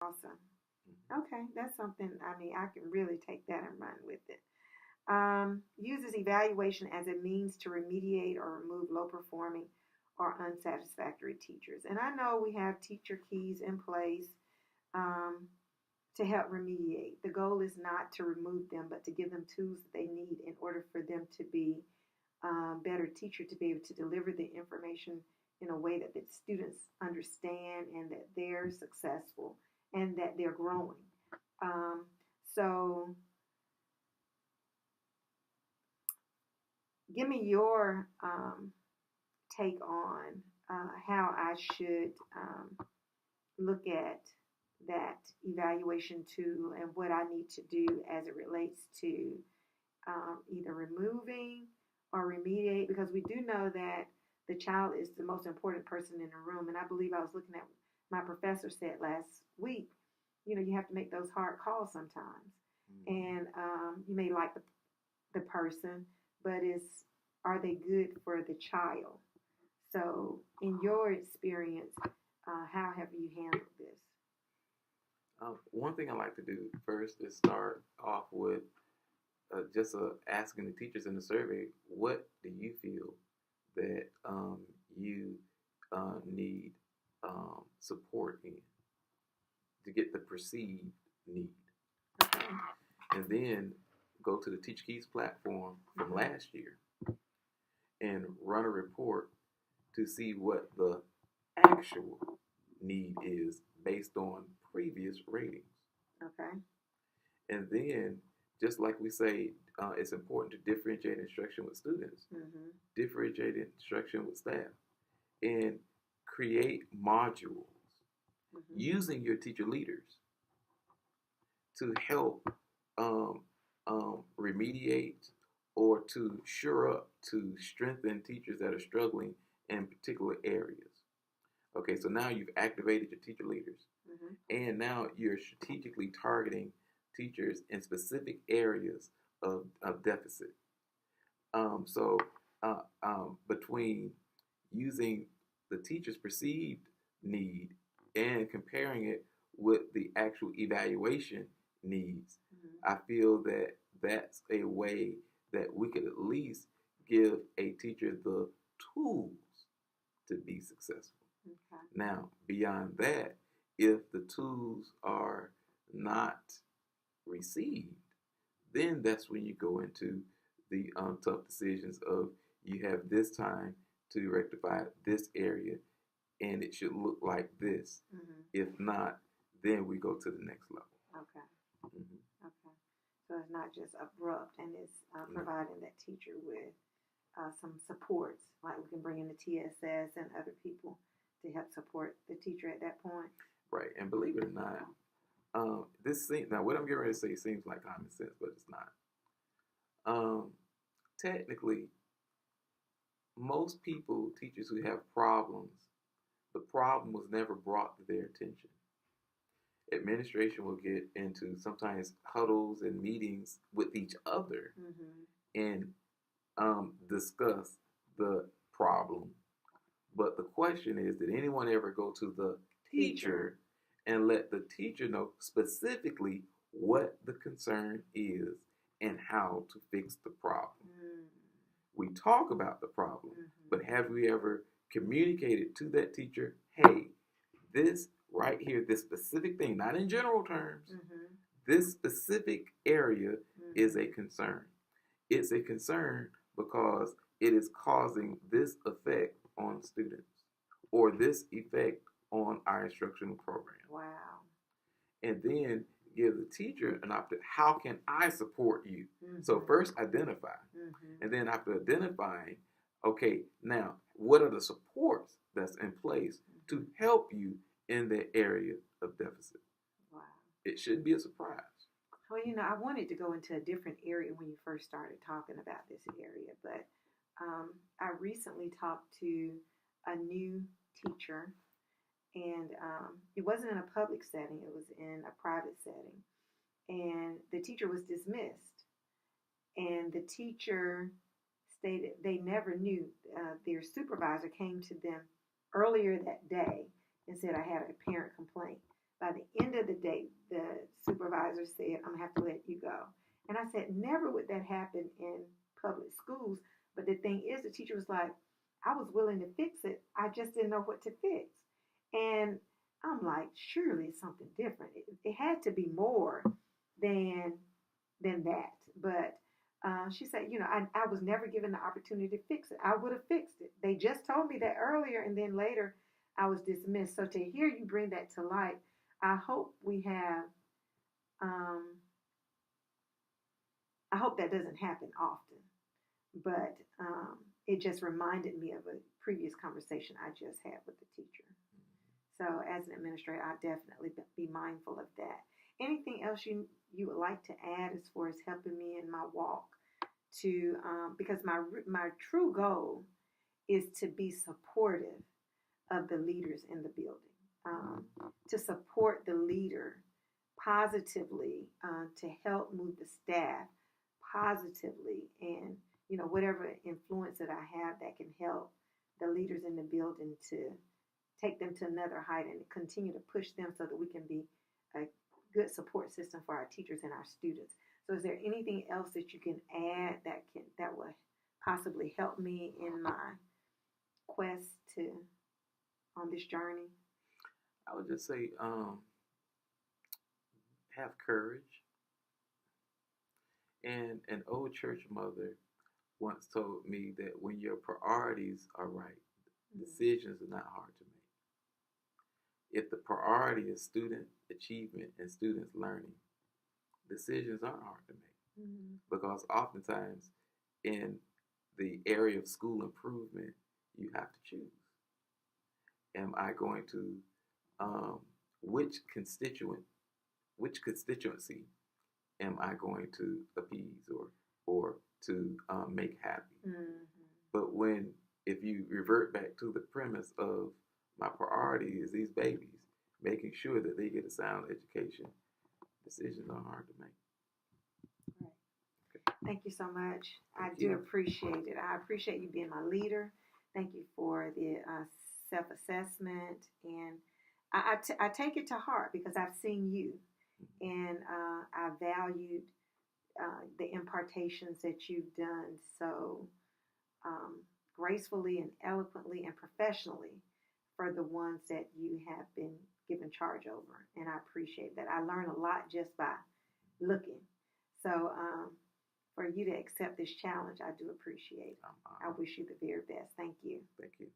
Awesome. Okay, that's something, I mean, I can really take that and run with it. Uses evaluation as a means to remediate or remove low performing or unsatisfactory teachers. And I know we have teacher keys in place um, to help remediate. The goal is not to remove them, but to give them tools that they need in order for them to be better teacher, to be able to deliver the information in a way that the students understand and that they're successful and that they're growing. Um, so, give me your take on how I should look at that evaluation tool and what I need to do as it relates to either removing or remediate, because we do know that the child is the most important person in the room. And I believe I was looking at my professor said last week, you know, you have to make those hard calls sometimes. Mm-hmm. And you may like the person, but are they good for the child? So, in your experience, how have you handled this? One thing I like to do first is start off with just asking the teachers in the survey, what do you feel that you need support in to get the perceived need? Okay. And then go to the Teach Keys platform from Mm-hmm. last year and run a report to see what the actual need is based on previous ratings. Okay. And then, just like we say, it's important to differentiate instruction with students, Mm-hmm. differentiate instruction with staff, and create modules Mm-hmm. using your teacher leaders to help um, remediate or to shore up, to strengthen teachers that are struggling in particular areas. Okay, so now you've activated your teacher leaders, Mm-hmm. and now you're strategically targeting teachers in specific areas of deficit. So between using the teacher's perceived need and comparing it with the actual evaluation needs, Mm-hmm. I feel that that's a way that we could at least give a teacher the tools to be successful. Okay. Now, beyond that, if the tools are not received, then that's when you go into the tough decisions of you have this time to rectify this area and it should look like this. Mm-hmm. If not, then we go to the next level. Okay. Mm-hmm. Okay. So it's not just abrupt, and it's No. providing that teacher with some supports, like we can bring in the TSS and other people to help support the teacher at that point. Right. And believe it or not, this seems, now what I'm getting ready to say seems like common sense, but it's not. Um, Technically, most people, teachers who have problems, the problem was never brought to their attention. Administration will get into sometimes huddles and meetings with each other Mm-hmm. and discuss the problem. But the question is, did anyone ever go to the Teacher. teacher and let the teacher know specifically what the concern is and how to fix the problem? Mm-hmm. We talk about the problem, Mm-hmm. but have we ever communicated to that teacher, hey, this right here, this specific thing, not in general terms, Mm-hmm. this specific area is Mm-hmm. a concern. It's a concern because it is causing this effect on students or this effect on our instructional program. Wow. And then give the teacher an option. How can I support you? Mm-hmm. So first identify. Mm-hmm. And then after identifying, okay, now what are the supports that's in place to help you in the area of deficit? Wow. It shouldn't be a surprise. Well, I wanted to go into a different area when you first started talking about this area, but I recently talked to a new teacher, and it wasn't in a public setting, it was in a private setting. And the teacher was dismissed, and the teacher stated they never knew. Their supervisor came to them earlier that day and said, I had a parent complaint. By the end of the day, the supervisor said, I'm going to have to let you go. And I said, never would that happen in public schools. But the thing is, the teacher was like, I was willing to fix it. I just didn't know what to fix. And I'm like, surely it's something different. It had to be more than that. But she said, I was never given the opportunity to fix it. I would have fixed it. They just told me that earlier, and then later I was dismissed. So to hear you bring that to light, I hope we have, I hope that doesn't happen often. But it just reminded me of a previous conversation I just had with the teacher. So as an administrator, I definitely be mindful of that. Anything else you would like to add as far as helping me in my walk to, because my true goal is to be supportive of the leaders in the building, to support the leader positively, to help move the staff positively, and whatever influence that I have that can help the leaders in the building to take them to another height and continue to push them so that we can be a good support system for our teachers and our students. So is there anything else that you can add that will possibly help me in my quest on this journey? I would just say have courage. And an old church mother once told me that when your priorities are right, decisions are not hard to make. If the priority is student achievement and students learning, decisions aren't hard to make. Because oftentimes in the area of school improvement, you have to choose. Am I going to, which constituency am I going to appease or to make happy? But if you revert back to the premise of my priority is these babies, making sure that they get a sound education, decisions are hard to make. Right. Okay. Thank you so much. I do appreciate it. I appreciate you being my leader. Thank you for the self-assessment. And I take it to heart because I've seen you. And I valued the impartations that you've done so gracefully and eloquently and professionally for the ones that you have been given charge over. And I appreciate that. I learn a lot just by looking. So for you to accept this challenge, I do appreciate it. I wish you the very best. Thank you. Thank you.